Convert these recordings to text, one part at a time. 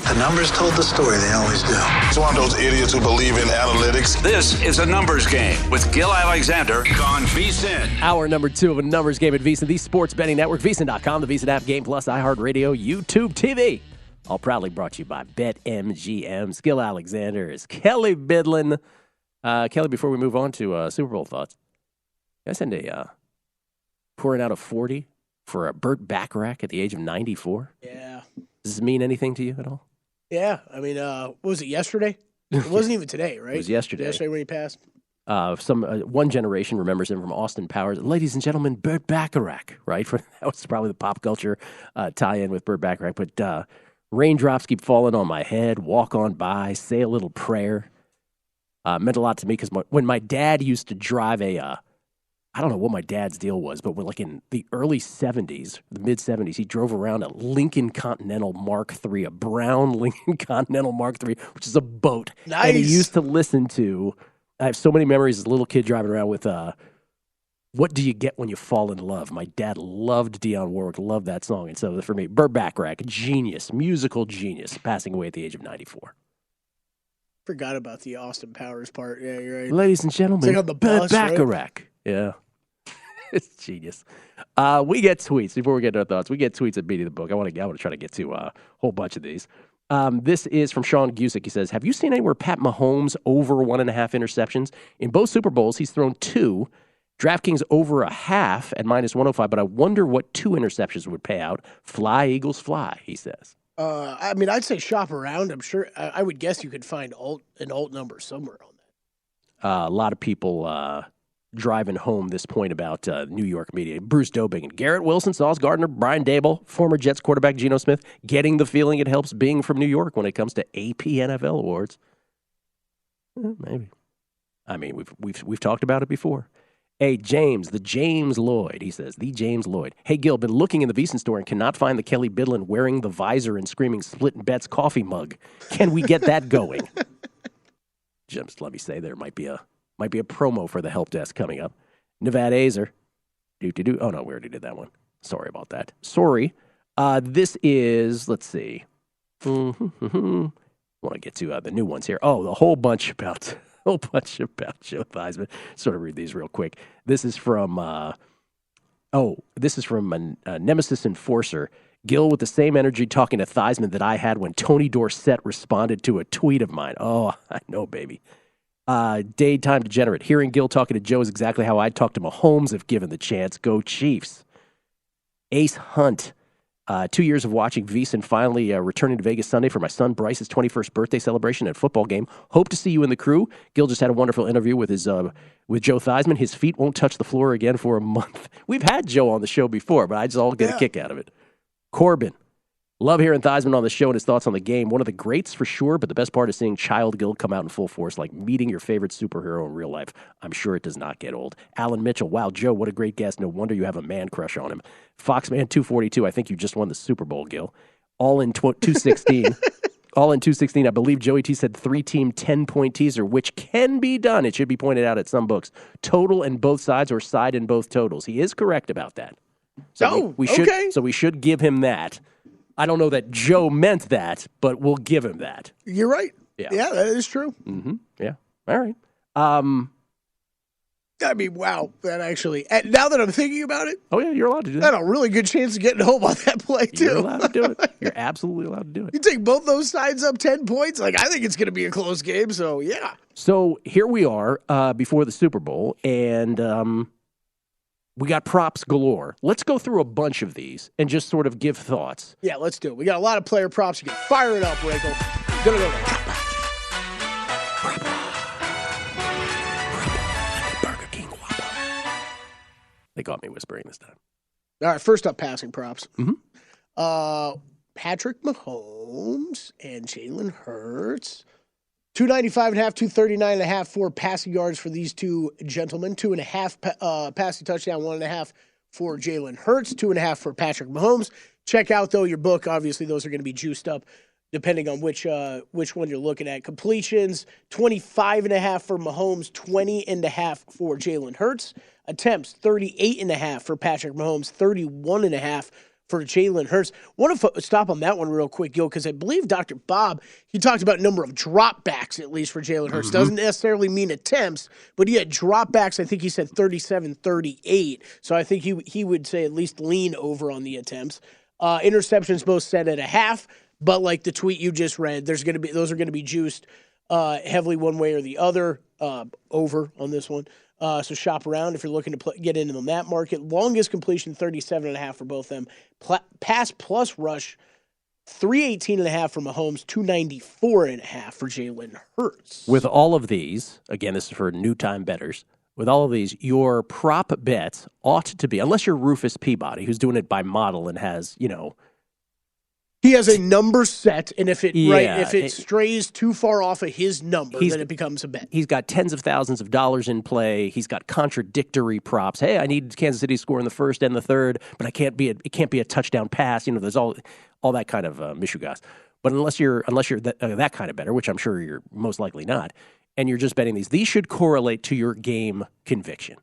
The numbers told the story. They always do. It's one of those idiots who believe in analytics. This is a numbers game with Gill Alexander on VSiN. Hour number 2 of a numbers game at VSiN, the sports betting network, VSiN.com, the VSiN app, Game Plus, iHeartRadio, YouTube TV. All proudly brought to you by BetMGM. Gill Alexander is Kelley Bydlon. Kelley, before we move on to Super Bowl thoughts, I send a pouring out a 40 for a Burt Bacharach at the age of 94. Yeah. Does this mean anything to you at all? Yeah. I mean, what was it, yesterday? It wasn't even today, right? It was yesterday. Yesterday when he passed. One generation remembers him from Austin Powers. Ladies and gentlemen, Burt Bacharach, right? That was probably the pop culture tie-in with Burt Bacharach. But raindrops keep falling on my head, walk on by, say a little prayer. Meant a lot to me because when my dad used to drive I don't know what my dad's deal was, but when, like in the early 70s, the mid-70s, he drove around a Lincoln Continental Mark III, a brown Lincoln Continental Mark III, which is a boat. Nice. And he used to listen to, I have so many memories as a little kid driving around with What Do You Get When You Fall in Love? My dad loved Dionne Warwick, loved that song. And so for me, Burt Bacharach, genius, musical genius, passing away at the age of 94. Forgot about the Austin Powers part. Yeah, you're right. Ladies and gentlemen, It's like on the bus, Burt Bacharach. Right? Yeah. It's genius. We get tweets before we get to our thoughts. We get tweets at Beating the Book. I want to try to get to a whole bunch of these. This is from Sean Gusick. He says, have you seen anywhere Pat Mahomes over 1.5 interceptions? In both Super Bowls, he's thrown 2. DraftKings over a half at -105, but I wonder what 2 interceptions would pay out. Fly, Eagles, fly, he says. I mean, I'd say shop around. I'm sure. I would guess you could find an alt number somewhere on that. A lot of people driving home this point about New York media. Bruce Dobing, Garrett Wilson, Sauce Gardner, Brian Dable, former Jets quarterback Geno Smith, getting the feeling it helps being from New York when it comes to AP NFL awards. Maybe. I mean, we've talked about it before. Hey, James Lloyd, he says, the James Lloyd. Hey, Gill, been looking in the VSiN store and cannot find the Kelley Bydlon wearing the visor and screaming Splitting Bets coffee mug. Can we get that going? Just let me say there might be a promo for the help desk coming up. Nevada Azer. Oh, no, we already did that one. Sorry about that. Sorry. This is, let's see. I want to get to the new ones here. Oh, a whole bunch about Joe Theismann. Sort of read these real quick. This is from a Nemesis Enforcer. Gill with the same energy talking to Theismann that I had when Tony Dorsett responded to a tweet of mine. Oh, I know, baby. Daytime Degenerate. Hearing Gill talking to Joe is exactly how I'd talk to Mahomes if given the chance. Go Chiefs. Ace Hunt. 2 years of watching VSiN, finally returning to Vegas Sunday for my son Bryce's 21st birthday celebration at a football game. Hope to see you in the crew. Gill just had a wonderful interview with with Joe Theismann. His feet won't touch the floor again for a month. We've had Joe on the show before, but I just all get a kick out of it. Corbin. Love hearing Theismann on the show and his thoughts on the game. One of the greats for sure, but the best part is seeing Child Gill come out in full force, like meeting your favorite superhero in real life. I'm sure it does not get old. Alan Mitchell, wow, Joe, what a great guest. No wonder you have a man crush on him. Foxman 242, I think you just won the Super Bowl, Gill. All in 216. All in 216. I believe Joey T said 3-team 10-point teaser, which can be done. It should be pointed out at some books. Total in both sides or side in both totals. He is correct about that. So we should, okay. So we should give him that. I don't know that Joe meant that, but we'll give him that. You're right. Yeah, that is true. Mm-hmm. Yeah. All right. I mean, wow. That actually, now that I'm thinking about it. Oh, yeah, you're allowed to do I that. had a really good chance of getting home on that play, too. You're allowed to do it. You're absolutely allowed to do it. You take both those sides up 10 points? Like, I think it's going to be a close game, so yeah. So here we are before the Super Bowl, and we got props galore. Let's go through a bunch of these and just sort of give thoughts. Yeah, let's do it. We got a lot of player props. You can fire it up, Rickle. Gonna go there. Burger King Whopper. They got me whispering this time. All right, first up, passing props. Mm-hmm. Patrick Mahomes and Jalen Hurts. 295.5, 239.5 for passing yards for these two gentlemen. 2.5 passing touchdown, 1.5 for Jalen Hurts, 2.5 for Patrick Mahomes. Check out, though, your book. Obviously, those are going to be juiced up depending on which one you're looking at. Completions, 25.5 for Mahomes, 20.5 for Jalen Hurts. Attempts, 38.5 for Patrick Mahomes, 31.5 for Jalen Hurts. Want to stop on that one real quick, Gil, because I believe Dr. Bob, he talked about number of dropbacks, at least for Jalen Hurts. Doesn't necessarily mean attempts, but he had dropbacks. I think he said 37, 38. So I think he would say at least lean over on the attempts. Interceptions both set at a half, but like the tweet you just read, those are going to be juiced heavily one way or the other, over on this one. So shop around if you're looking to get into that market. Longest completion, 37.5 for both them. Pass plus rush, 318.5 for Mahomes, 294.5 for Jalen Hurts. With all of these, again, this is for new-time bettors, with all of these, your prop bets ought to be, unless you're Rufus Peabody, who's doing it by model and has, he has a number set, and if it strays too far off of his number, then it becomes a bet. He's got tens of thousands of dollars in play. He's got contradictory props. Hey, I need Kansas City to score in the first and the third, but it can't be a touchdown pass. There's all that kind of mishugas. But unless you're that kind of bettor, which I'm sure you're most likely not, and you're just betting these should correlate to your game conviction,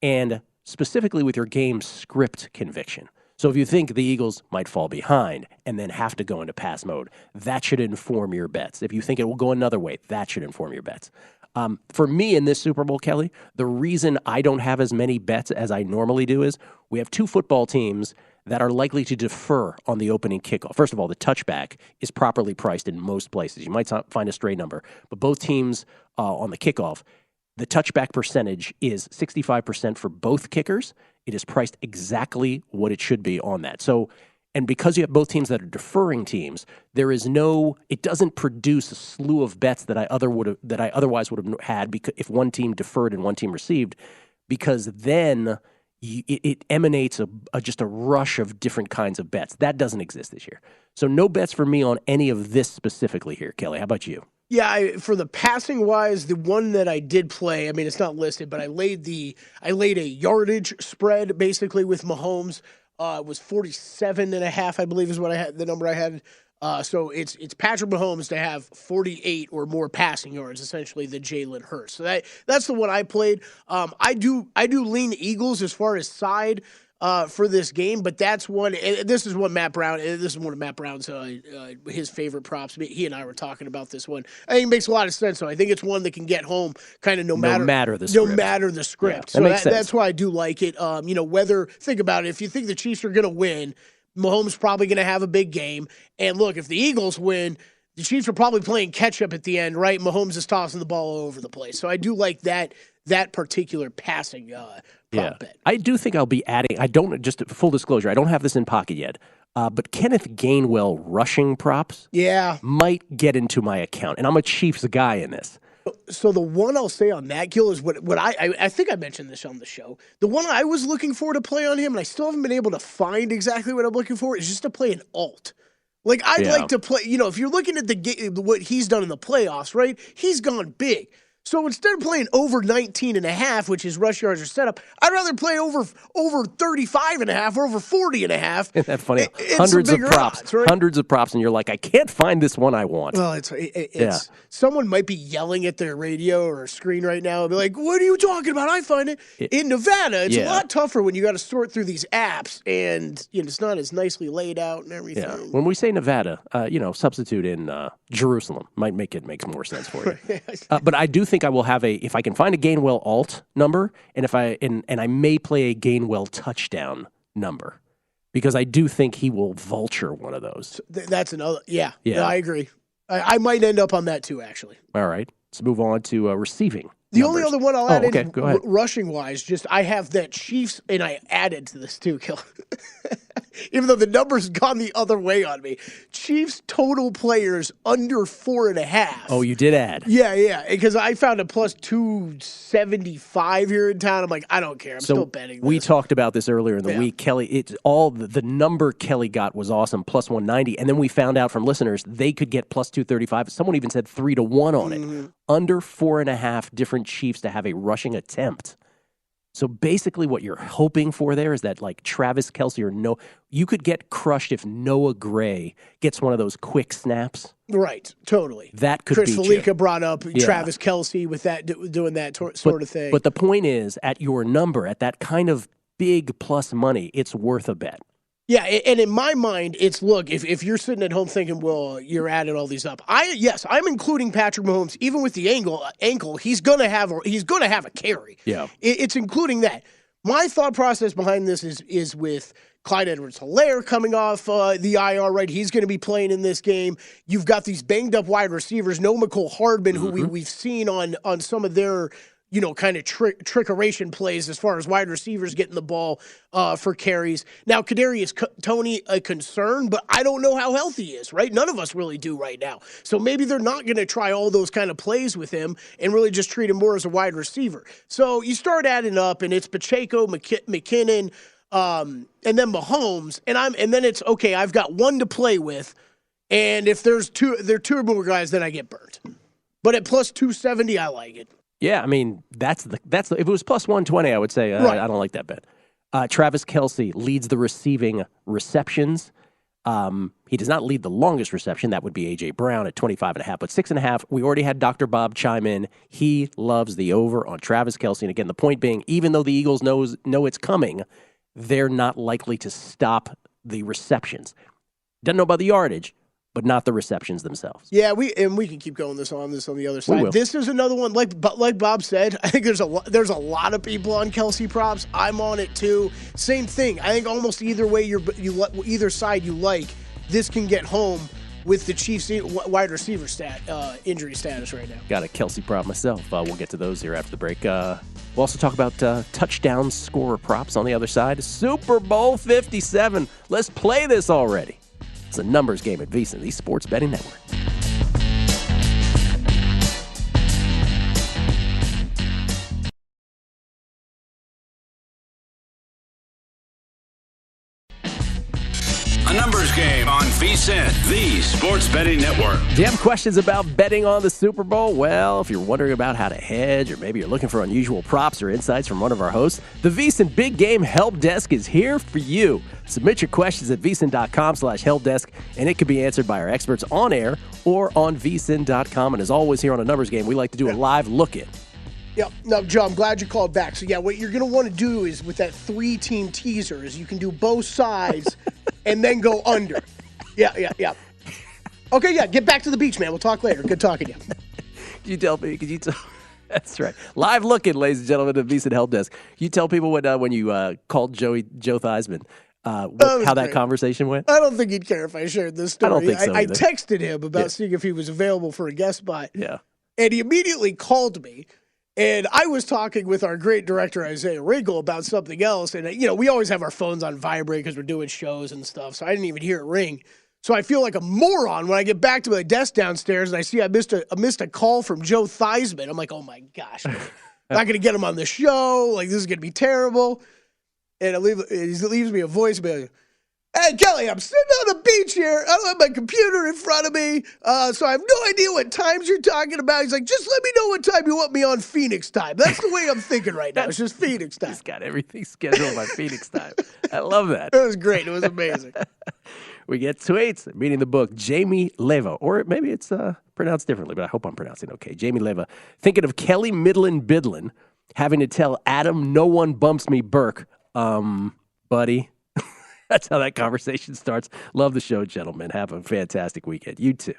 and specifically with your game script conviction. So if you think the Eagles might fall behind and then have to go into pass mode, that should inform your bets. If you think it will go another way, that should inform your bets. For me in this Super Bowl, Kelley, the reason I don't have as many bets as I normally do is we have two football teams that are likely to defer on the opening kickoff. First of all, the touchback is properly priced in most places. You might find a stray number, but both teams on the kickoff, the touchback percentage is 65% for both kickers. It is priced exactly what it should be on that. So, and because you have both teams that are deferring teams, it doesn't produce a slew of bets that I otherwise would have had because if one team deferred and one team received, because then it emanates just a rush of different kinds of bets. That doesn't exist this year. So no bets for me on any of this specifically here, Kelley. How about you? Yeah, for the passing wise, the one that I did play, I mean, it's not listed, but I laid a yardage spread basically with Mahomes. It was 47.5, I believe, is what I had, the number I had. So it's Patrick Mahomes to have 48 or more passing yards, essentially, than Jalen Hurts. So that's the one I played. I do lean Eagles as far as side for this game, but that's one. And this is one Matt Brown. This is one of Matt Brown's his favorite props. He and I were talking about this one. I think it makes a lot of sense. So I think it's one that can get home, kind of no matter the script. Yeah, so that's why I do like it. Think about it. If you think the Chiefs are going to win, Mahomes probably going to have a big game. And look, if the Eagles win, the Chiefs are probably playing catch up at the end, right? Mahomes is tossing the ball all over the place. So I do like that particular passing prop bet. I do think I'll be adding, just full disclosure, I don't have this in pocket yet, but Kenneth Gainwell rushing props might get into my account. And I'm a Chiefs guy in this. So the one I'll say on that, Gill, is what I think I mentioned this on the show. The one I was looking for to play on him, and I still haven't been able to find exactly what I'm looking for, is just to play an alt. Like, I'd like to play, if you're looking at what he's done in the playoffs, right? He's gone big. So instead of playing over 19.5, which is rush yards or setup, I'd rather play over 35.5 or over 40.5. Isn't that funny? Hundreds of props, odds, right? Hundreds of props, and you're like, I can't find this one I want. Well, someone might be yelling at their radio or screen right now and be like, what are you talking about? I find it. In Nevada, it's a lot tougher when you got to sort through these apps, and it's not as nicely laid out and everything. Yeah. When we say Nevada, substitute in Jerusalem. Makes more sense for you. But I do think I will have if I can find a Gainwell alt number, and I may play a Gainwell touchdown number, because I do think he will vulture one of those. That's another. Yeah. I agree. I might end up on that too, actually. All right, let's move on to receiving. The only other one I'll add in, go ahead. Rushing wise, just I have that Chiefs, and I added to this too, Kill. Even though the number's gone the other way on me. Chiefs total players under 4.5. Oh, you did add. Yeah, because I found a plus 275 here in town. I'm like, I don't care. I'm still betting this. We talked about this earlier in the week. Kelley, it's all the number Kelley got was awesome, plus 190. And then we found out from listeners they could get plus 235. Someone even said 3-1 on it. Under 4.5 different Chiefs to have a rushing attempt. So basically what you're hoping for there is that, like, Travis Kelce you could get crushed if Noah Gray gets one of those quick snaps. Right, totally. That could Chris beat Felica you. brought up Travis Kelce with that, doing that sort of thing. But the point is, at your number, at that kind of big plus money, it's worth a bet. Yeah, and in my mind, it's look, if you're sitting at home thinking, well, you're adding all these up. I'm including Patrick Mahomes, even with the ankle, he's gonna have a carry. Yeah, it's including that. My thought process behind this is with Clyde Edwards-Helaire coming off the IR, right? He's going to be playing in this game. You've got these banged-up wide receivers, no McCole Hardman, who we've seen on some of their, kind of trickeration plays as far as wide receivers getting the ball for carries. Now, Kadarius Toney, a concern, but I don't know how healthy he is, right? None of us really do right now. So maybe they're not going to try all those kind of plays with him and really just treat him more as a wide receiver. So you start adding up, and it's Pacheco, McKinnon, and then Mahomes, and then it's okay. I've got one to play with, and if there are two or more guys, then I get burnt. But at plus 270, I like it. Yeah, I mean that's if it was plus 120, I would say right. I don't like that bet. Travis Kelce leads the receiving receptions. He does not lead the longest reception. That would be A.J. Brown at 25.5, but 6.5. We already had Dr. Bob chime in. He loves the over on Travis Kelce, and again, the point being, even though the Eagles know it's coming, they're not likely to stop the receptions. Doesn't know about the yardage, but not the receptions themselves. Yeah, we can keep going on the other side. This is another one, like Bob said, I think there's a lot of people on Kelce props. I'm on it too. Same thing. I think almost either way either side you like, this can get home with the Chiefs wide receiver injury status right now. Got a Kelce prop myself. We'll get to those here after the break. We'll also talk about touchdown scorer props on the other side. Super Bowl 57. Let's play this already. It's a numbers game at VSiN, the Sports Betting Network. A numbers game on VSiN, the Sports Betting Network. Do you have questions about betting on the Super Bowl? Well, if you're wondering about how to hedge, or maybe you're looking for unusual props or insights from one of our hosts, the VSiN Big Game Help Desk is here for you. Submit your questions at vsin.com/helpdesk, and it can be answered by our experts on air or on vsin.com. And as always here on a numbers game, we like to do a live look-in. Yeah, no, Joe, I'm glad you called back. So, yeah, what you're going to want to do is with that 3-team teaser is you can do both sides and then go under. Yeah. Okay, yeah, get back to the beach, man. We'll talk later. Good talking to you. Could you tell? That's right. Live look-in, ladies and gentlemen, of VSiN Help Desk. You tell people when you called Joe Theismann, how that conversation went? I don't think he'd care if I shared this story. I don't think so I either. texted him about seeing if he was available for a guest spot. Yeah. And he immediately called me. And I was talking with our great director, Isaiah Riegel, about something else. And, we always have our phones on vibrate because we're doing shows and stuff. So I didn't even hear it ring. So I feel like a moron when I get back to my desk downstairs and I see I missed a call from Joe Theismann. I'm like, oh, my gosh. I'm not going to get him on the show. Like, this is going to be terrible. And he leaves me a voicemail. Hey, Kelley, I'm sitting on the beach here. I don't have my computer in front of me, so I have no idea what times you're talking about. He's like, just let me know what time you want me on Phoenix time. That's the way I'm thinking right now. It's just Phoenix time. He's got everything scheduled by Phoenix time. I love that. It was great. It was amazing. We get tweets, meaning the book, Jamie Leva, or maybe it's pronounced differently, but I hope I'm pronouncing it okay. Jamie Leva, thinking of Kelley Bydlon having to tell Adam, no one bumps me, Burke. Buddy. That's how that conversation starts. Love the show, gentlemen. Have a fantastic weekend. You too.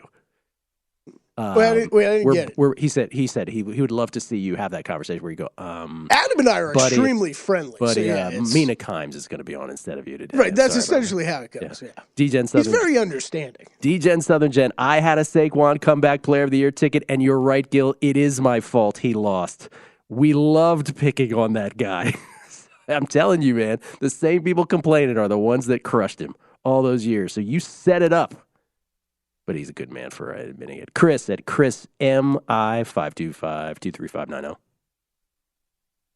I didn't get it. He said he would love to see you have that conversation where you go, Adam and I are extremely friendly. Buddy, so yeah, Mina Kimes is going to be on instead of you today. Right, that's essentially how it goes. Yeah. D-Gen Southern. He's very understanding. D-Gen Southern Gen. I had a Saquon comeback player of the year ticket, and you're right, Gill. It is my fault he lost. We loved picking on that guy. I'm telling you, man, the same people complaining are the ones that crushed him all those years. So you set it up. But he's a good man for admitting it. Chris at Chris MI525-23590.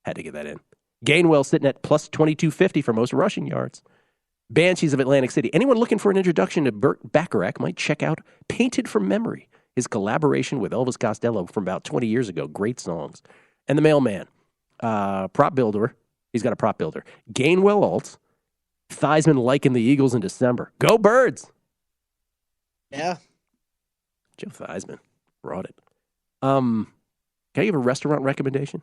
Had to get that in. Gainwell sitting at plus 2250 for most rushing yards. Banshees of Atlantic City. Anyone looking for an introduction to Burt Bacharach might check out Painted from Memory, his collaboration with Elvis Costello from about 20 years ago. Great songs. And the Mailman, prop builder. He's got a prop builder. Gainwell alts. Theismann liking the Eagles in December. Go Birds! Yeah. Joe Theismann brought it. Can I give a restaurant recommendation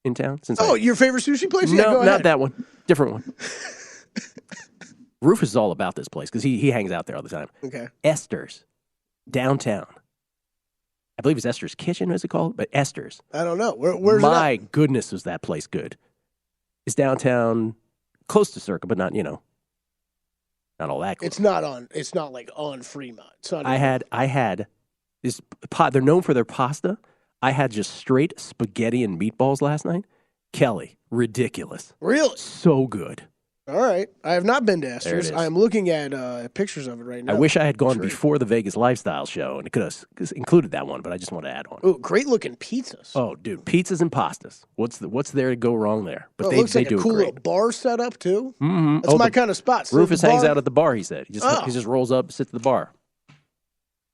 in town? Your favorite sushi place? No, not that one. Different one. Rufus is all about this place because he hangs out there all the time. Okay. Esther's, downtown. I believe it's Esther's Kitchen, is it called? But Esther's. I don't know. Where's My goodness, was that place good. It's downtown, close to Circa, but not, not all that close. It's not like on Fremont. It's not I had this pot. They're known for their pasta. I had just straight spaghetti and meatballs last night. Kelley, ridiculous. Really? So good. All right. I have not been to There it Esther's. is. I am looking at pictures of it right now. I wish I had gone Sure. before the Vegas Lifestyle Show, and it could have included that one, but I just want to add one. Ooh, great looking pizzas. Oh, dude, pizzas and pastas. What's there to go wrong there? But it looks like do a cool it great. little bar setup too. Mm-hmm. That's my kind of spot. Sit at Rufus the hangs bar. out at the bar, he said. He just rolls up, sits at the bar.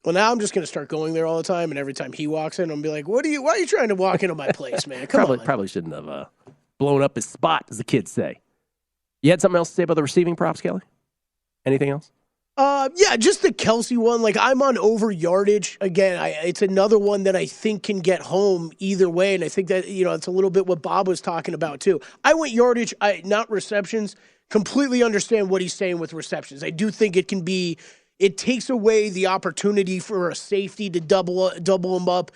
Well, now I'm just going to start going there all the time, and every time he walks in, I'm going to be like, why are you trying to walk into my place, man? Come on. Probably shouldn't have blown up his spot, as the kids say. You had something else to say about the receiving props, Kelley? Anything else? Yeah, just the Kelsey one. Like, I'm on over yardage. Again, it's another one that I think can get home either way, and I think that, it's a little bit what Bob was talking about, too. I went yardage, not receptions. Completely understand what he's saying with receptions. I do think it takes away the opportunity for a safety to double them up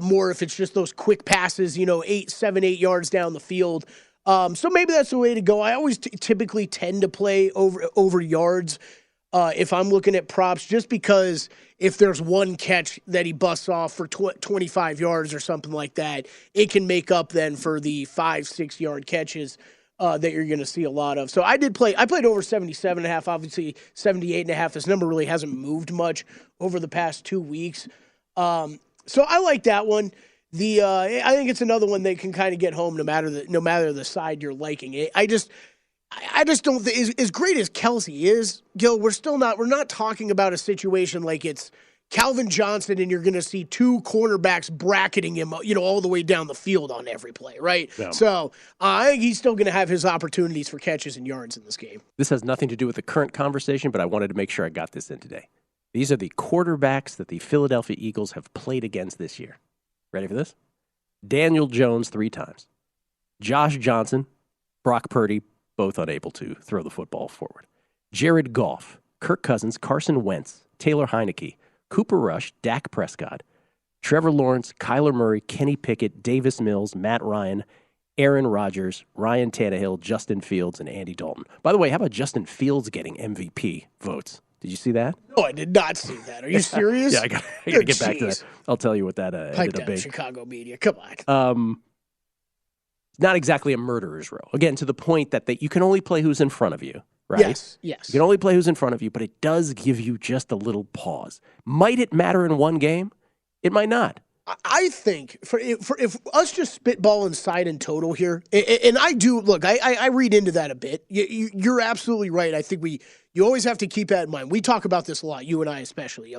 more if it's just those quick passes, 7, 8 yards down the field. So maybe that's the way to go. I always typically tend to play over yards if I'm looking at props, just because if there's one catch that he busts off for 25 yards or something like that, it can make up then for the 5-6 yard catches that you're going to see a lot of. So I played over 77.5, obviously 78.5. This number really hasn't moved much over the past 2 weeks. So I like that one. I think it's another one that can kind of get home no matter the side you're liking. I just don't think, as great as Kelsey is, Gill, we're not talking about a situation like it's Calvin Johnson and you're going to see two cornerbacks bracketing him, all the way down the field on every play, right? Yeah. So I think he's still going to have his opportunities for catches and yards in this game. This has nothing to do with the current conversation, but I wanted to make sure I got this in today. These are the quarterbacks that the Philadelphia Eagles have played against this year. Ready for this? Daniel Jones 3 times. Josh Johnson, Brock Purdy, both unable to throw the football forward. Jared Goff, Kirk Cousins, Carson Wentz, Taylor Heineke, Cooper Rush, Dak Prescott, Trevor Lawrence, Kyler Murray, Kenny Pickett, Davis Mills, Matt Ryan, Aaron Rodgers, Ryan Tannehill, Justin Fields, and Andy Dalton. By the way, how about Justin Fields getting MVP votes? Did you see that? No, I did not see that. Are you serious? Yeah, I got to get back to that. I'll tell you what that ended up being. Chicago media. Come on. Not exactly a murderer's row. Again, to the point that you can only play who's in front of you, right? Yes. You can only play who's in front of you, but it does give you just a little pause. Might it matter in one game? It might not. I think if us just spitballing side and total here, and I do look, I read into that a bit. You're absolutely right. I think you always have to keep that in mind. We talk about this a lot, you and I especially.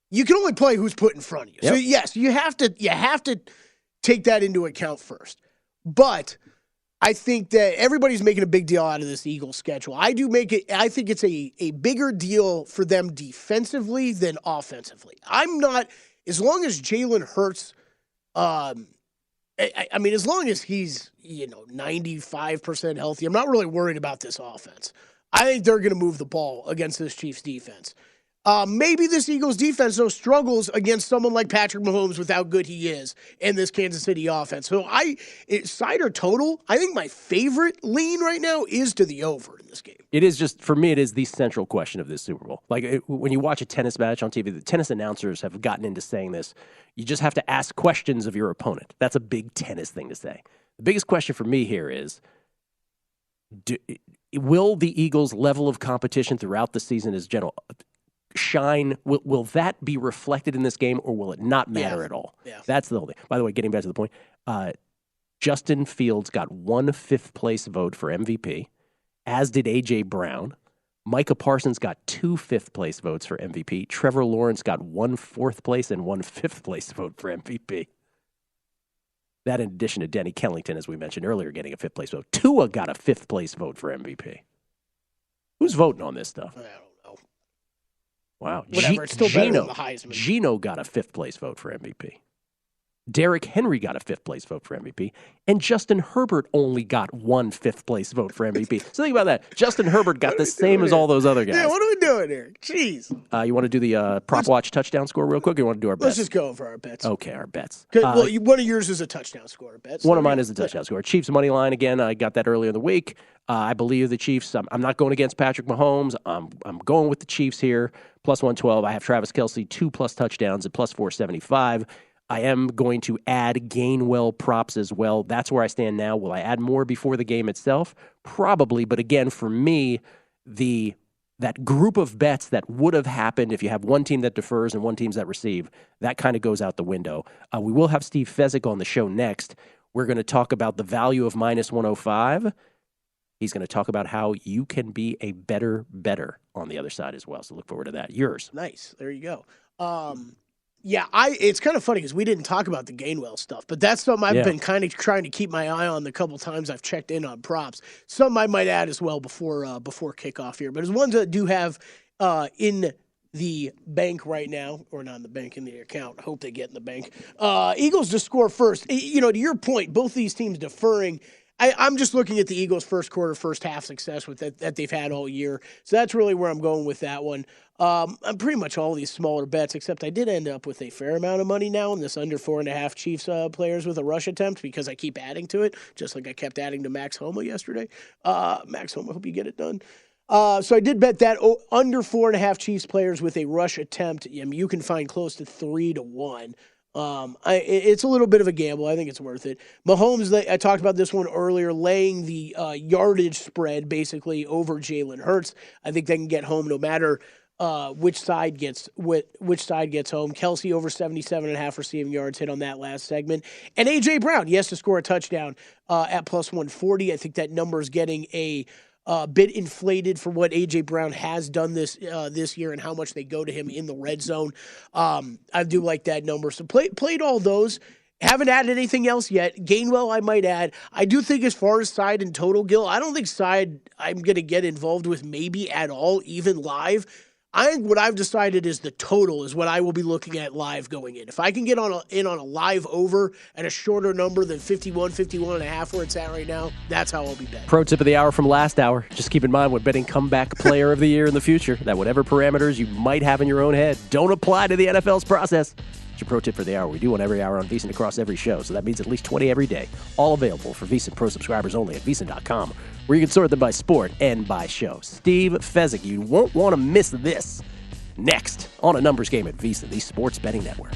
You can only play who's put in front of you. Yep. So yes, you have to take that into account first. But I think that everybody's making a big deal out of this Eagles schedule. I think it's a bigger deal for them defensively than offensively. As long as Jalen Hurts, as long as he's 95% healthy, I'm not really worried about this offense. I think they're going to move the ball against this Chiefs defense. Maybe this Eagles defense, though, struggles against someone like Patrick Mahomes with how good he is in this Kansas City offense. So side or total, I think my favorite lean right now is to the over in this game. It is just, for me, it is the central question of this Super Bowl. Like, when you watch a tennis match on TV, the tennis announcers have gotten into saying this. You just have to ask questions of your opponent. That's a big tennis thing to say. The biggest question for me here is, will the Eagles' level of competition throughout the season as general shine? Will that be reflected in this game, or will it not matter at all? Yeah. That's the whole thing. By the way, getting back to the point, Justin Fields got 1 5th-place vote for MVP, as did A.J. Brown. Micah Parsons got 2 5th-place votes for MVP. Trevor Lawrence got 1 4th-place and 1 5th-place vote for MVP. That in addition to Denny Kellington, as we mentioned earlier, getting a 5th-place vote. Tua got a 5th-place vote for MVP. Who's voting on this stuff? I don't know. Wow. Whatever, it's still better than the Heisman. Gino got a 5th-place vote for MVP. Derrick Henry got a fifth-place vote for MVP, and Justin Herbert only got one fifth-place vote for MVP. So think about that. Justin Herbert got the same as all those other guys. Yeah, what are we doing here? Jeez. You want to do the prop watch touchdown score real quick, or you want to do our bets? Let's just go for our bets. Okay, our bets. One of yours is a touchdown score, bets. One of mine is a touchdown score. Chiefs money line, again, I got that earlier in the week. I believe the Chiefs. I'm not going against Patrick Mahomes. I'm going with the Chiefs here. Plus 112. I have Travis Kelce, 2+ touchdowns at plus 475. I am going to add Gainwell props as well. That's where I stand now. Will I add more before the game itself? Probably. But again, for me, that group of bets that would have happened if you have one team that defers and one team that receive, that kind of goes out the window. We will have Steve Fezzik on the show next. We're going to talk about the value of minus 105. He's going to talk about how you can be a better on the other side as well. So look forward to that. Yours. Nice. There you go. Yeah, it's kind of funny because we didn't talk about the Gainwell stuff, but that's something I've been kind of trying to keep my eye on the couple times I've checked in on props. Something I might add as well before kickoff here. But as ones that do have in the bank right now, or not in the bank, in the account, hope they get in the bank. Eagles to score first. You know, to your point, both these teams deferring. I'm just looking at the Eagles' first quarter, first half success with that they've had all year. So that's really where I'm going with that one. I'm pretty much all these smaller bets, except I did end up with a fair amount of money now in this under 4.5 Chiefs players with a rush attempt because I keep adding to it, just like I kept adding to Max Homa yesterday. Max Homa, hope you get it done. So I did bet that under 4.5 Chiefs players with a rush attempt. You can find close to 3-1. It's a little bit of a gamble. I think it's worth it. Mahomes, I talked about this one earlier, laying the yardage spread basically over Jalen Hurts. I think they can get home no matter which side gets home. Kelce over 77.5 receiving yards, hit on that last segment. And A.J. Brown, yes, to score a touchdown at plus 140. I think that number is getting a bit inflated for what A.J. Brown has done this year and how much they go to him in the red zone. I do like that number. So played all those. Haven't added anything else yet. Gainwell, I might add. I do think as far as side and total, Gill, I don't think side I'm going to get involved with maybe at all, even live. I think what I've decided is the total is what I will be looking at live going in. If I can get in on a live over at a shorter number than 51.5 where it's at right now, that's how I'll be betting. Pro tip of the hour from last hour. Just keep in mind when betting comeback player of the year in the future that whatever parameters you might have in your own head don't apply to the NFL's process. It's your pro tip for the hour. We do one every hour on VSiN across every show, so that means at least 20 every day. All available for VSiN Pro subscribers only at VSiN.com, where you can sort them by sport and by show. Steve Fezzik, you won't want to miss this. Next on A Numbers Game at VSiN, the Sports Betting Network.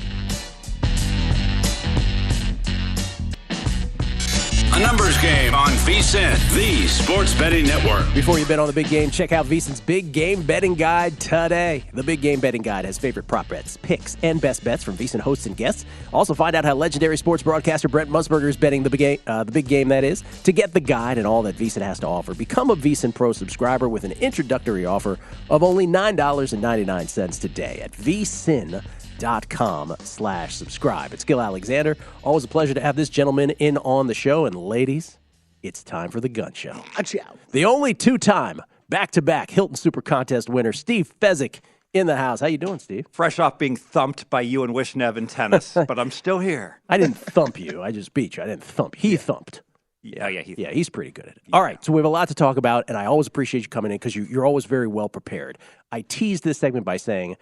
A Numbers Game on VSiN, the Sports Betting Network. Before you bet on the big game, check out VSiN's Big Game Betting Guide today. The Big Game Betting Guide has favorite prop bets, picks, and best bets from VSiN hosts and guests. Also find out how legendary sports broadcaster Brent Musburger is betting the big game that is. To get the guide and all that VSiN has to offer, become a VSiN Pro subscriber with an introductory offer of only $9.99 today at VSiN.com/subscribe. It's Gill Alexander. Always a pleasure to have this gentleman in on the show. And ladies, it's time for the gun show. Watch out. The only two-time back-to-back Hilton Super Contest winner, Steve Fezzik, in the house. How you doing, Steve? Fresh off being thumped by you and Wishnev in tennis, but I'm still here. I didn't thump you. I just beat you. I didn't thump. He thumped. Yeah, he's pretty good at it. All right, so we have a lot to talk about, and I always appreciate you coming in because you're always very well prepared. I teased this segment by saying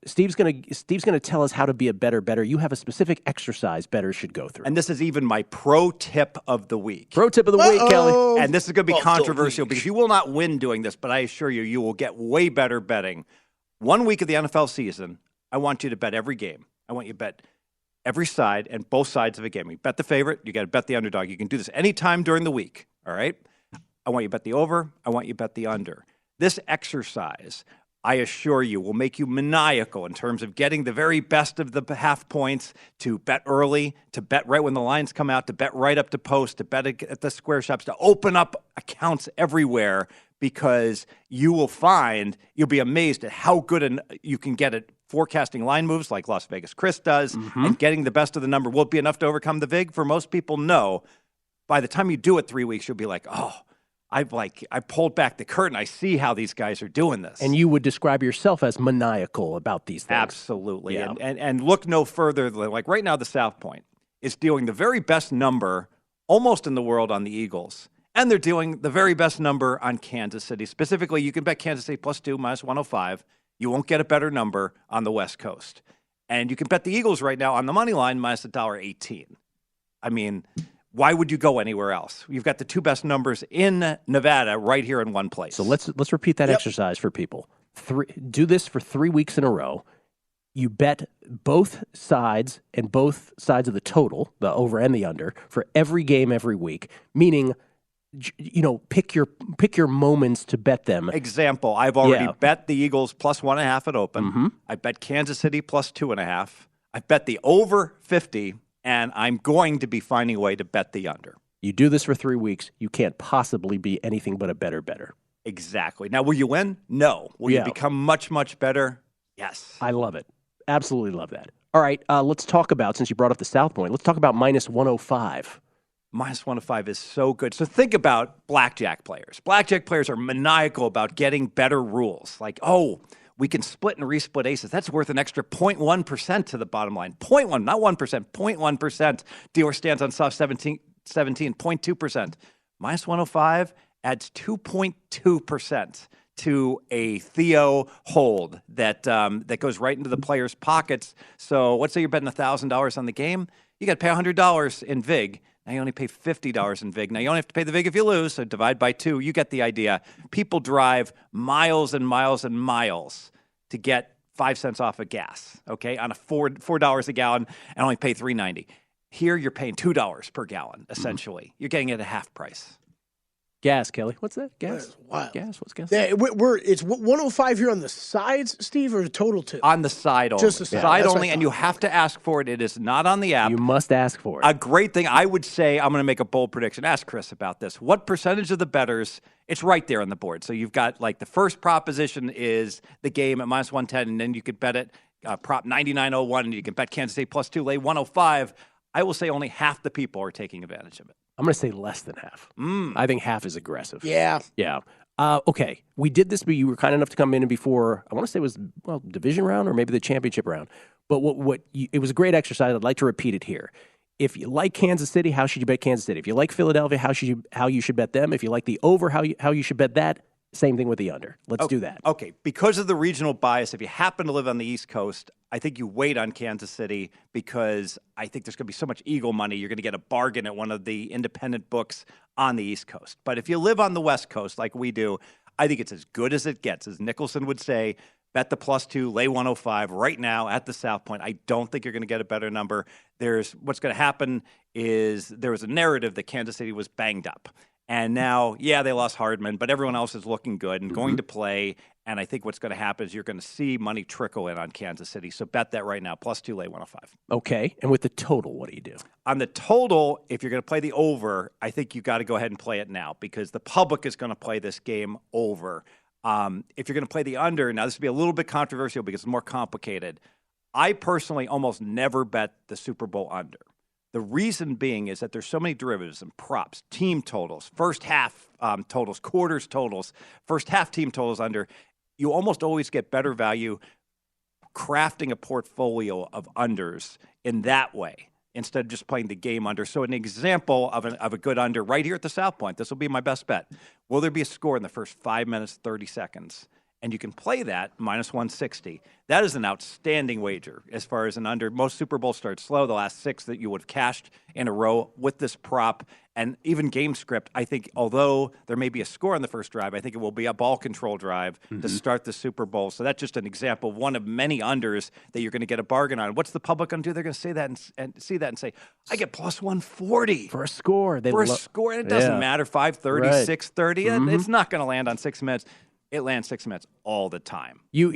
Steve's gonna tell us how to be a better. You have a specific exercise bettors should go through. And this is even my pro tip of the week. Pro tip of the week, Kelley. And this is going to be controversial because you will not win doing this, but I assure you, you will get way better betting. 1 week of the NFL season, I want you to bet every game. I want you to bet every side and both sides of a game. You bet the favorite, you got to bet the underdog. You can do this anytime during the week, all right? I want you to bet the over. I want you to bet the under. This exercise, I assure you, will make you maniacal in terms of getting the very best of the half points, to bet early, to bet right when the lines come out, to bet right up to post, to bet at the square shops, to open up accounts everywhere, because you will find, you'll be amazed at how good you can get at forecasting line moves like Las Vegas Chris does, and getting the best of the number. Will it be enough to overcome the VIG? For most people, no. By the time you do it 3 weeks, you'll be like, oh, I pulled back the curtain. I see how these guys are doing this. And you would describe yourself as maniacal about these things. Absolutely. Yeah. And look no further than, like right now, the South Point. is doing the very best number almost in the world on the Eagles. And they're doing the very best number on Kansas City. Specifically, you can bet Kansas City +2, -105. You won't get a better number on the West Coast. And you can bet the Eagles right now on the money line -1.18. I mean, why would you go anywhere else? You've got the two best numbers in Nevada right here in one place. So let's repeat that exercise for people. Do this for 3 weeks in a row. You bet both sides and both sides of the total, the over and the under, for every game every week. Meaning, pick your moments to bet them. Example: I've already bet the Eagles +1.5 at open. Mm-hmm. I bet Kansas City +2.5. I bet the over 50, and I'm going to be finding a way to bet the under. You do this for 3 weeks, you can't possibly be anything but a better. Exactly. Now, will you win? No. Will you become much, much better? Yes. I love it. Absolutely love that. All right, let's talk about, since you brought up the South Point, let's talk about -105. -105 is so good. So think about blackjack players. Blackjack players are maniacal about getting better rules. Like, we can split and resplit aces. That's worth an extra 0.1% to the bottom line. 0.1, not 1%, 0.1%. Dealer stands on soft 17, 0.2%. -105 adds 2.2% to a Theo hold that goes right into the player's pockets. So let's say you're betting $1,000 on the game. You got to pay $100 in VIG. Now you only pay $50 in VIG. Now you only have to pay the VIG if you lose, so divide by 2. You get the idea. People drive miles and miles and miles to get 5 cents off of gas, okay, on a $4 a gallon and only pay $3.90. Here you're paying $2 per gallon, essentially. You're getting it at half price. Gas, Kelley. What's that? Gas? That's wild. Gas? What's gas? Yeah, it's 105 here on the sides, Steve, or the total too? On the side only. Just the side. Side That's only, and you have to ask for it. It is not on the app. You must ask for it. A great thing, I would say, I'm going to make a bold prediction. Ask Chris about this. What percentage of the bettors, it's right there on the board. So you've got, like, the first proposition is the game at -110, and then you could bet it prop 99.01, and you can bet Kansas City +2, lay 105. I will say only half the people are taking advantage of it. I'm going to say less than half. I think half is aggressive. Yeah. Yeah. Okay. We did this, but you were kind enough to come in before, I want to say it was, division round or maybe the championship round. But it was a great exercise. I'd like to repeat it here. If you like Kansas City, how should you bet Kansas City? If you like Philadelphia, how you should bet them? If you like the over, how you should bet that? Same thing with the under. Let's do that. Okay. Because of the regional bias, if you happen to live on the East Coast, I think you wait on Kansas City because I think there's going to be so much Eagle money. You're going to get a bargain at one of the independent books on the East Coast. But if you live on the West Coast like we do, I think it's as good as it gets. As Nicholson would say, bet the +2, lay 105 right now at the South Point. I don't think you're going to get a better number. What's going to happen is there was a narrative that Kansas City was banged up. And now, they lost Hardman, but everyone else is looking good and going to play. And I think what's going to happen is you're going to see money trickle in on Kansas City. So bet that right now, +2, lay 105. Okay. And with the total, what do you do? On the total, if you're going to play the over, I think you got to go ahead and play it now because the public is going to play this game over. If you're going to play the under, now this will be a little bit controversial because it's more complicated. I personally almost never bet the Super Bowl under. The reason being is that there's so many derivatives and props, team totals, first half totals, quarters totals, first half team totals under. You almost always get better value crafting a portfolio of unders in that way instead of just playing the game under. So an example of a good under right here at the South Point, this will be my best bet. Will there be a score in the first 5 minutes, 30 seconds? And you can play that -160. That is an outstanding wager as far as an under. Most Super Bowls start slow. The last 6 that you would have cashed in a row with this prop and even game script, I think, although there may be a score on the first drive, I think it will be a ball control drive to start the Super Bowl. So that's just an example of one of many unders that you're going to get a bargain on. What's the public going to do? They're going to say that and see that and say, I get +140. For a score. For a score. And it doesn't matter, 5:30, 6:30. It's not going to land on 6 minutes. It lands 6 minutes all the time. You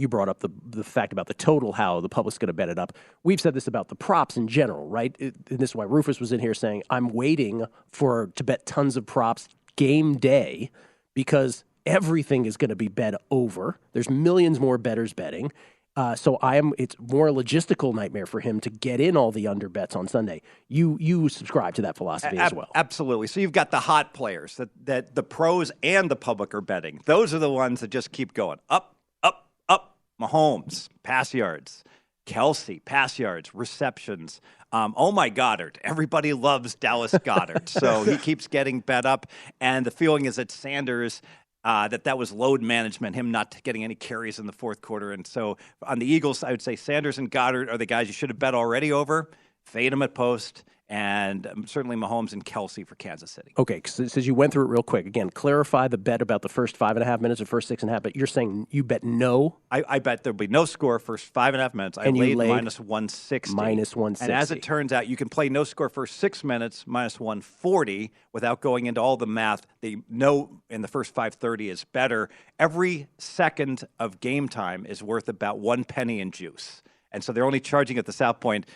brought up the fact about the total, how the public's going to bet it up. We've said this about the props in general, right? And this is why Rufus was in here saying, I'm waiting to bet tons of props game day because everything is going to be bet over. There's millions more bettors betting. It's more a logistical nightmare for him to get in all the under bets on Sunday. You subscribe to that philosophy as well. Absolutely. So you've got the hot players that the pros and the public are betting. Those are the ones that just keep going up, up, up. Mahomes, pass yards. Kelsey, pass yards, receptions. Oh my Goddard. Everybody loves Dallas Goddard. So he keeps getting bet up. And the feeling is that Sanders, that was load management, him not getting any carries in the fourth quarter. And so on the Eagles, I would say Sanders and Goddard are the guys you should have bet already over. Fade them at post. And certainly Mahomes and Kelsey for Kansas City. Okay, since you went through it real quick, again, clarify the bet about the first 5.5 minutes or first 6.5, but you're saying you bet no? I bet there'll be no score first 5.5 minutes. I laid minus 160. Minus 160. And as it turns out, you can play no score first 6 minutes, minus 140, without going into all the math. They know in the first 5:30 is better. Every second of game time is worth about 1 penny in juice. And so they're only charging at the South Point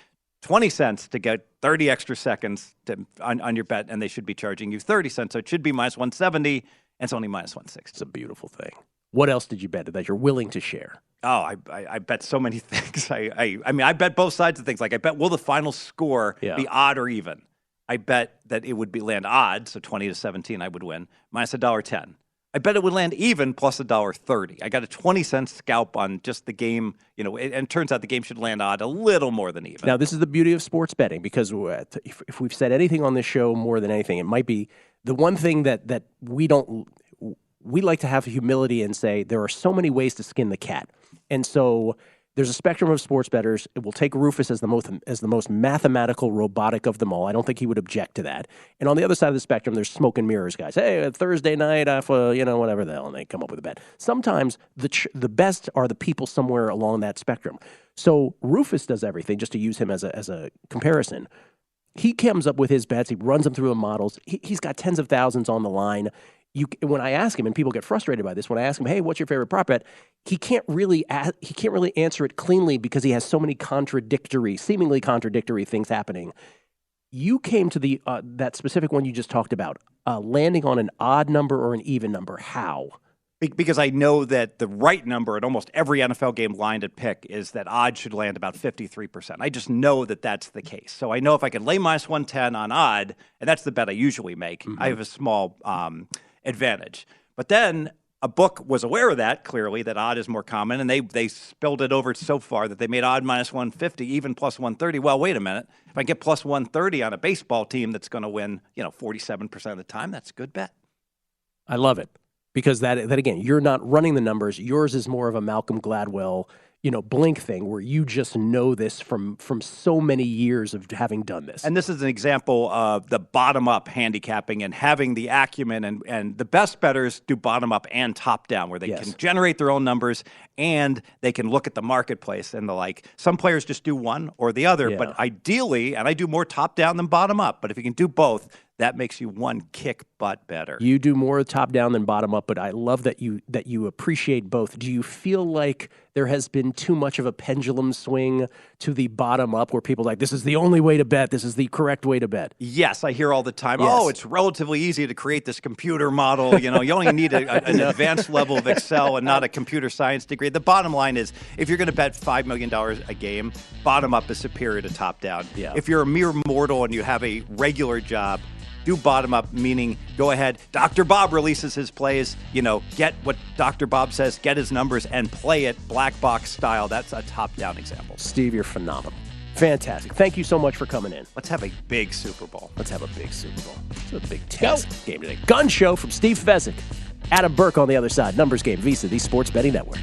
20 cents to get 30 extra seconds on your bet, and they should be charging you 30 cents. So it should be minus 170, and it's only minus 160. It's a beautiful thing. What else did you bet that you're willing to share? Oh, I bet so many things. I mean, I bet both sides of things. Like I bet, will the final score be odd or even? I bet that it would be land odd, so 20-17 I would win, minus $1.10. I bet it would land even plus $1.30. I got a 20-cent scalp on just the game, and it turns out the game should land odd a little more than even. Now, this is the beauty of sports betting, because if we've said anything on this show more than anything, it might be the one thing that we like to have humility and say there are so many ways to skin the cat. And so there's a spectrum of sports bettors. It will take Rufus as the most mathematical, robotic of them all. I don't think he would object to that. And on the other side of the spectrum, there's smoke and mirrors guys. Hey, Thursday night, whatever the hell, and they come up with a bet. Sometimes the best are the people somewhere along that spectrum. So Rufus does everything, just to use him as a comparison. He comes up with his bets. He runs them through the models. He's got tens of thousands on the line. When I ask him, and people get frustrated by this, when I ask him, hey, what's your favorite prop bet? He can't really answer it cleanly because he has so many seemingly contradictory things happening. You came to that specific one you just talked about, landing on an odd number or an even number. How? Because I know that the right number at almost every NFL game lined at pick is that odd should land about 53%. I just know that that's the case. So I know if I can lay minus 110 on odd, and that's the bet I usually make, I have a small advantage. But then a book was aware of that, clearly, that odd is more common, and they spilled it over so far that they made odd minus 150, even plus 130. Well, wait a minute. If I get plus 130 on a baseball team that's going to win, 47% of the time, that's a good bet. I love it. Because that again, you're not running the numbers. Yours is more of a Malcolm Gladwell, blink thing where you just know this from so many years of having done this. And this is an example of the bottom-up handicapping and having the acumen. And the best bettors do bottom-up and top-down, where they can generate their own numbers and they can look at the marketplace and the like. Some players just do one or the other, but ideally, and I do more top-down than bottom-up, but if you can do both, that makes you one kick butt better. You do more top-down than bottom-up, but I love that you appreciate both. Do you feel like there has been too much of a pendulum swing to the bottom-up where people are like, this is the only way to bet, this is the correct way to bet? Yes, I hear all the time, Yes. Oh, it's relatively easy to create this computer model. You only need an advanced level of Excel and not a computer science degree. The bottom line is, if you're going to bet $5 million a game, bottom-up is superior to top-down. Yeah. If you're a mere mortal and you have a regular job, do bottom up, meaning go ahead. Dr. Bob releases his plays, get what Dr. Bob says, get his numbers, and play it black box style. That's a top-down example. Steve, you're phenomenal. Fantastic. Thank you so much for coming in. Let's have a big Super Bowl. Let's have a big Super Bowl. It's a big tense game today. Gun Show from Steve Fezzik. Adam Burke on the other side. Numbers Game, VSiN, the Sports Betting Network.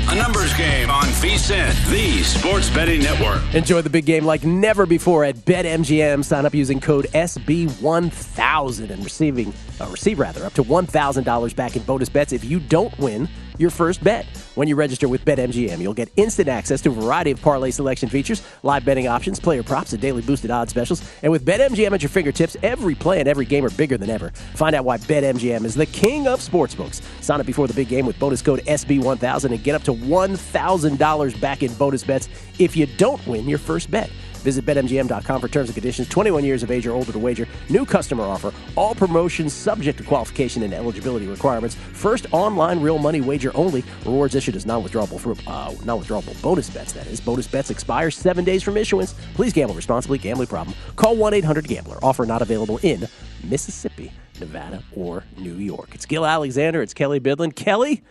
A numbers game on VSiN, the Sports Betting Network. Enjoy the big game like never before at BetMGM. Sign up using code SB1000 and receive up to $1,000 back in bonus bets if you don't win your first bet. When you register with BetMGM, you'll get instant access to a variety of parlay selection features, live betting options, player props, and daily boosted odds specials. And with BetMGM at your fingertips, every play and every game are bigger than ever. Find out why BetMGM is the king of sportsbooks. Sign up before the big game with bonus code SB1000 and get up to $1,000 back in bonus bets if you don't win your first bet. Visit BetMGM.com for terms and conditions. 21 years of age or older to wager. New customer offer. All promotions subject to qualification and eligibility requirements. First online real money wager only. Rewards issued as non-withdrawable bonus bets, that is. Bonus bets expire 7 days from issuance. Please gamble responsibly. Gambling problem? Call 1-800-GAMBLER. Offer not available in Mississippi. Nevada, or New York. It's Gill Alexander. It's Kelley Bydlon. Kelley,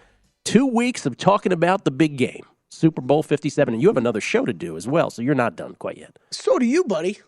2 weeks of talking about the big game, Super Bowl 57, and you have another show to do as well, so you're not done quite yet. So do you, buddy.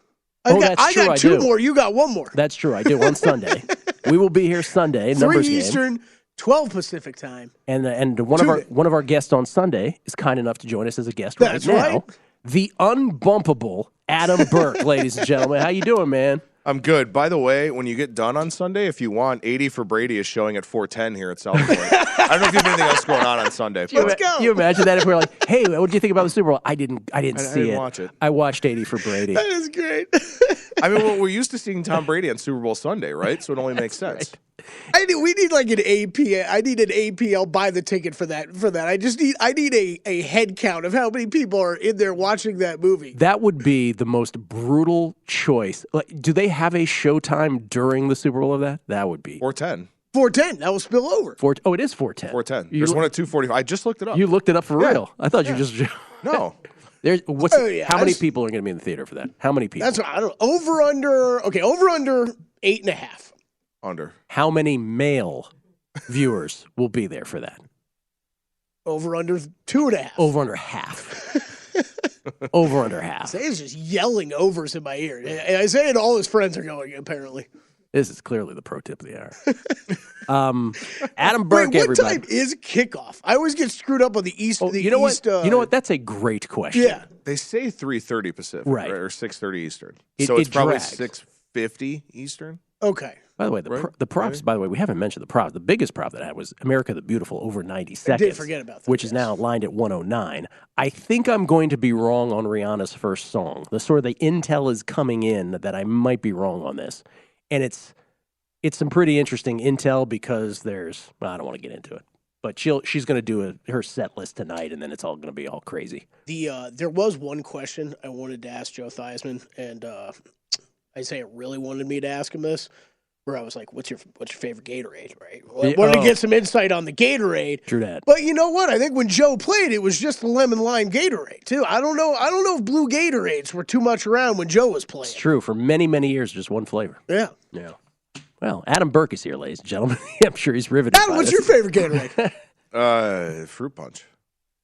That's true. I got two more. You got one more. That's true. I do on Sunday. We will be here Sunday. 3 numbers Eastern, game. 12 Pacific time. And one of our guests on Sunday is kind enough to join us as a guest That's right now. right. The unbumpable Adam Burke, ladies and gentlemen. How you doing, man? I'm good. By the way, when you get done on Sunday, if you want, 80 for Brady is showing at 410 here at South Point. I don't know if you have anything else going on Sunday. Let's go. You imagine that if we were like, hey, what do you think about the Super Bowl? I didn't watch it. I watched 80 for Brady. That is great. I mean, we're used to seeing Tom Brady on Super Bowl Sunday, right? So it only makes sense. Right. We need like an AP. I need an AP. I'll buy the ticket for that. I need a head count of how many people are in there watching that movie. That would be the most brutal choice. Like, do they have a showtime during the Super Bowl of that? That would be 410. 410. That will spill over. It is 410. 410. There's one at 245. I just looked it up. You looked it up for real. I thought you just No. How many people are going to be in the theater for that? How many people? That's what I don't. Over under 8.5. Under. How many male viewers will be there for that? Over under 2.5. Over under half. Over under half. Isaiah's just yelling overs in my ear. And Isaiah and all his friends are going, apparently. This is clearly the pro tip of the hour. Adam Burke, Wait, what everybody. time is kickoff? I always get screwed up on the East. You know what? That's a great question. Yeah. They say 3:30 Pacific, Right. Or 6:30 Eastern. It So it's probably drags. 6:50 Eastern. Okay. By the way, the props, by the way, we haven't mentioned the props. The biggest prop that I had was America the Beautiful over 90 seconds. I did forget about that. Which is now lined at 109. I think I'm going to be wrong on Rihanna's first song. The intel is coming in that I might be wrong on this. And it's some pretty interesting intel because I don't want to get into it. But she's going to do her set list tonight, and then it's all going to be all crazy. There was one question I wanted to ask Joe Theismann, and Isaiah really wanted me to ask him this, where I was like, "What's your favorite Gatorade?" Right? Well, I wanted to get some insight on the Gatorade. True that. But you know what? I think when Joe played, it was just the lemon lime Gatorade too. I don't know if blue Gatorades were too much around when Joe was playing. It's true. For many, many years, just one flavor. Yeah. Yeah. Well, Adam Burke is here, ladies and gentlemen. I'm sure he's riveted. Adam, what's your favorite Gatorade? Fruit punch.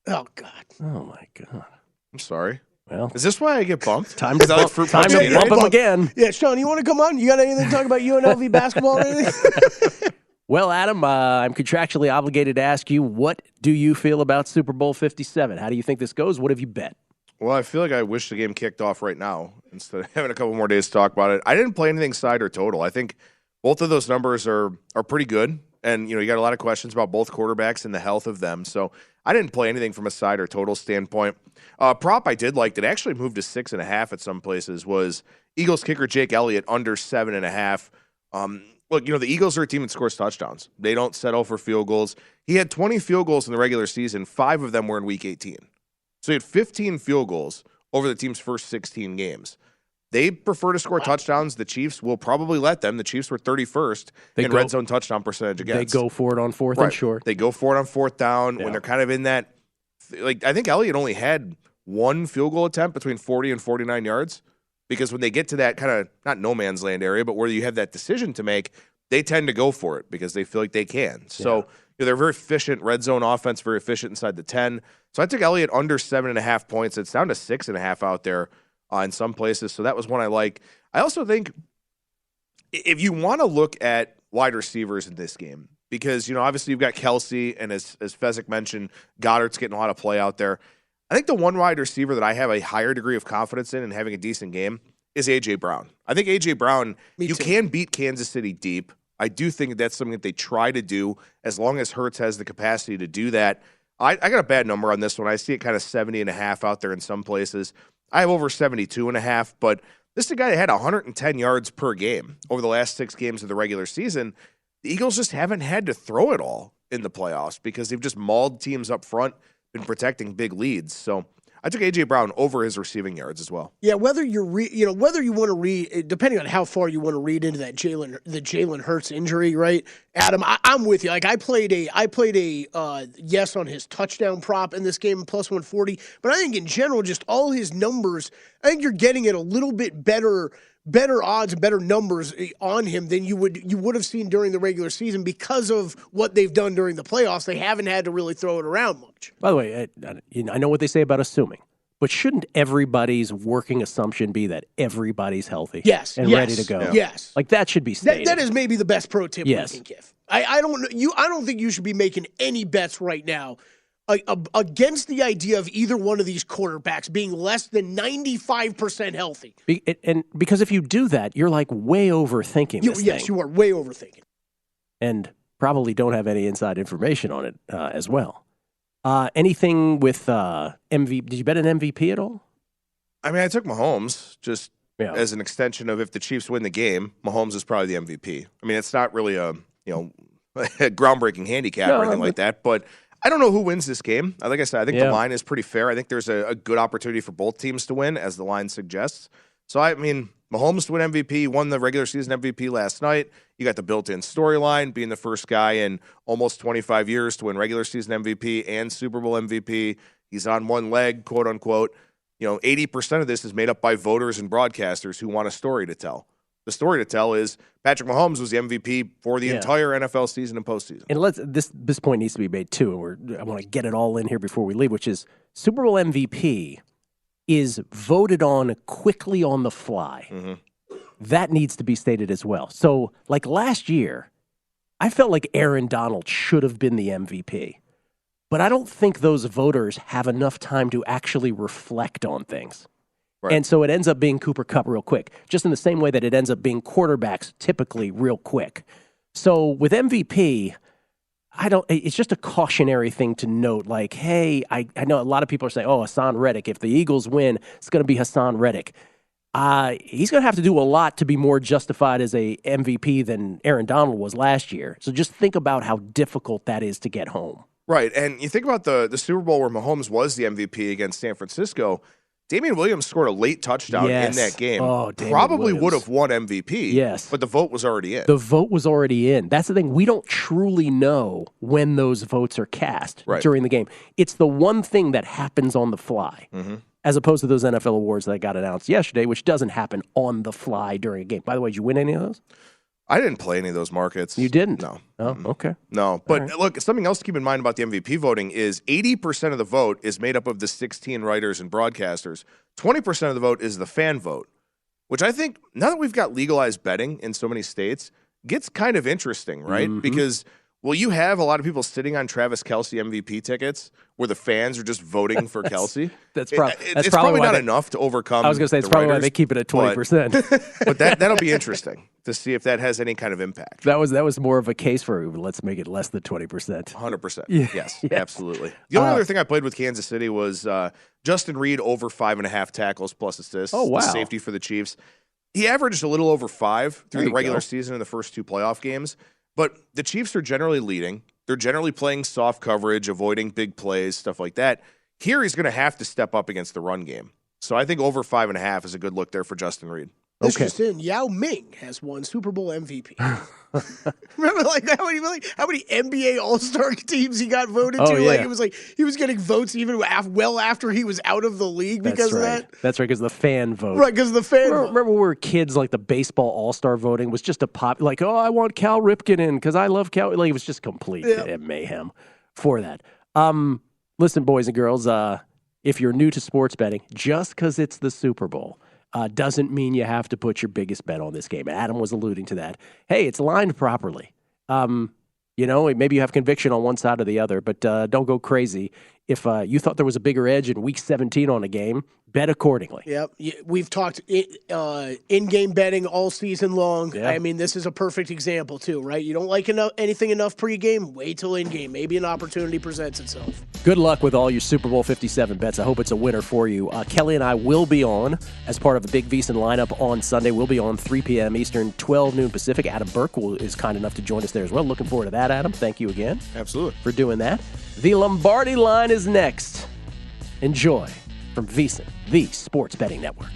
Oh God. Oh my God. I'm sorry. Well, is this why I get bumped? Time to bump him again. Yeah, Sean, you want to come on? You got anything to talk about UNLV basketball or anything? Well, Adam, I'm contractually obligated to ask you, what do you feel about Super Bowl 57? How do you think this goes? What have you bet? Well, I feel like I wish the game kicked off right now instead of having a couple more days to talk about it. I didn't play anything side or total. I think both of those numbers are pretty good. And, you got a lot of questions about both quarterbacks and the health of them. So I didn't play anything from a side or total standpoint. Prop I did like that actually moved to 6.5 at some places was Eagles kicker Jake Elliott under 7.5. Look, the Eagles are a team that scores touchdowns. They don't settle for field goals. He had 20 field goals in the regular season. 5 of them were in Week 18. So he had 15 field goals over the team's first 16 games. They prefer to score touchdowns. The Chiefs will probably let them. The Chiefs were 31st in red zone touchdown percentage against. They go for it on fourth and short. They go for it on fourth down when they're kind of in that. I think Elliott only had one field goal attempt between 40 and 49 yards because when they get to that kind of, not no man's land area, but where you have that decision to make, they tend to go for it because they feel like they can. So they're very efficient, red zone offense, very efficient inside the 10. So I took Elliott under 7.5 points. It's down to 6.5 out there. In some places. So that was one I like. I also think if you want to look at wide receivers in this game, because, obviously you've got Kelsey, and as Fezzik mentioned, Goddard's getting a lot of play out there. I think the one wide receiver that I have a higher degree of confidence in and having a decent game is A.J. Brown. I think A.J. Brown, can beat Kansas City deep. I do think that's something that they try to do as long as Hurts has the capacity to do that. I got a bad number on this one. I see it kind of 70.5 out there in some places. I have over 72.5, but this is a guy that had 110 yards per game over the last 6 games of the regular season. The Eagles just haven't had to throw it all in the playoffs because they've just mauled teams up front, been protecting big leads. So I took A.J. Brown over his receiving yards as well. Yeah, whether you want to read, depending on how far you want to read into that Jalen Hurts injury, right? Adam, I'm with you. Like I played a yes on his touchdown prop in this game, plus 140. But I think in general, just all his numbers, I think you're getting it a little bit better better odds and better numbers on him than you would have seen during the regular season because of what they've done during the playoffs. They haven't had to really throw it around much. By the way, I know what they say about assuming, but shouldn't everybody's working assumption be that everybody's healthy? Yes, and ready to go. Yes, like that should be stated. That is maybe the best pro tip yes. we can give. I don't think you should be making any bets right now against the idea of either one of these quarterbacks being less than 95% healthy. And because if you do that, you're like way overthinking this Yes, thing. you are way overthinking. And probably don't have any inside information on it as well. Anything with MVP? Did you bet an MVP at all? I mean, I took Mahomes just as an extension of if the Chiefs win the game, Mahomes is probably the MVP. I mean, it's not really a groundbreaking handicap or anything like that, but I don't know who wins this game. Like I said, I think the line is pretty fair. I think there's a good opportunity for both teams to win, as the line suggests. So, I mean, Mahomes to win MVP, won the regular season MVP last night. You got the built-in storyline, being the first guy in almost 25 years to win regular season MVP and Super Bowl MVP. He's on one leg, quote unquote. 80% of this is made up by voters and broadcasters who want a story to tell. The story to tell is Patrick Mahomes was the MVP for the entire NFL season and postseason. And this point needs to be made too, and I want to get it all in here before we leave, which is Super Bowl MVP is voted on quickly on the fly. Mm-hmm. That needs to be stated as well. So, like last year, I felt like Aaron Donald should have been the MVP. But I don't think those voters have enough time to actually reflect on things. Right. And so it ends up being Cooper Kupp real quick, just in the same way that it ends up being quarterbacks typically real quick. So with MVP, it's just a cautionary thing to note. Like, hey, I know a lot of people are saying, oh, Hassan Reddick. If the Eagles win, it's going to be Hassan Reddick. He's going to have to do a lot to be more justified as a MVP than Aaron Donald was last year. So just think about how difficult that is to get home. Right, and you think about the Super Bowl where Mahomes was the MVP against San Francisco. Damian Williams scored a late touchdown in that game. Oh, probably would have won MVP. Yes. But the vote was already in. The vote was already in. That's the thing. We don't truly know when those votes are cast during the game. It's the one thing that happens on the fly, as opposed to those NFL awards that got announced yesterday, which doesn't happen on the fly during a game. By the way, did you win any of those? I didn't play any of those markets. You didn't? No. Oh, okay. No, but look, something else to keep in mind about the MVP voting is 80% of the vote is made up of the 16 writers and broadcasters. 20% of the vote is the fan vote, which I think, now that we've got legalized betting in so many states, gets kind of interesting, right? Mm-hmm. Because will you have a lot of people sitting on Travis Kelce MVP tickets where the fans are just voting for Kelce? That's it's probably not enough to overcome. I was going to say it's probably why they keep it at 20%. But that'll be interesting to see if that has any kind of impact. That was more of a case for let's make it less than 20%. 100%. Yes, absolutely. The only other thing I played with Kansas City was Justin Reed over 5.5 tackles plus assists. Oh, wow. The safety for the Chiefs. He averaged a little over 5 through the regular season in the first 2 playoff games. But the Chiefs are generally leading. They're generally playing soft coverage, avoiding big plays, stuff like that. Here he's going to have to step up against the run game. So I think over 5.5 is a good look there for Justin Reed. This just in, Yao Ming has won Super Bowl MVP. Remember, how many NBA All-Star teams he got voted to? Yeah. Like it was like he was getting votes even well after he was out of the league because of that. That's right, because of the fan vote. Right, because of the fan vote. Remember when we were kids, like the baseball All-Star voting was just a pop. Like, oh, I want Cal Ripken in because I love Cal. Like it was just complete mayhem for that. Listen, boys and girls, if you're new to sports betting, just because it's the Super Bowl doesn't mean you have to put your biggest bet on this game. Adam was alluding to that. Hey, it's lined properly. Maybe you have conviction on one side or the other, but don't go crazy. If you thought there was a bigger edge in Week 17 on a game, bet accordingly. Yep. We've talked in-game betting all season long. Yeah. I mean, this is a perfect example too, right? You don't like anything enough pre-game, wait till in-game. Maybe an opportunity presents itself. Good luck with all your Super Bowl 57 bets. I hope it's a winner for you. Kelley and I will be on as part of the Big VSiN lineup on Sunday. We'll be on 3 p.m. Eastern, 12 noon Pacific. Adam Burke is kind enough to join us there as well. Looking forward to that, Adam. Thank you again. Absolutely. For doing that. The Lombardi line is next. Enjoy from VSiN, the Sports Betting Network.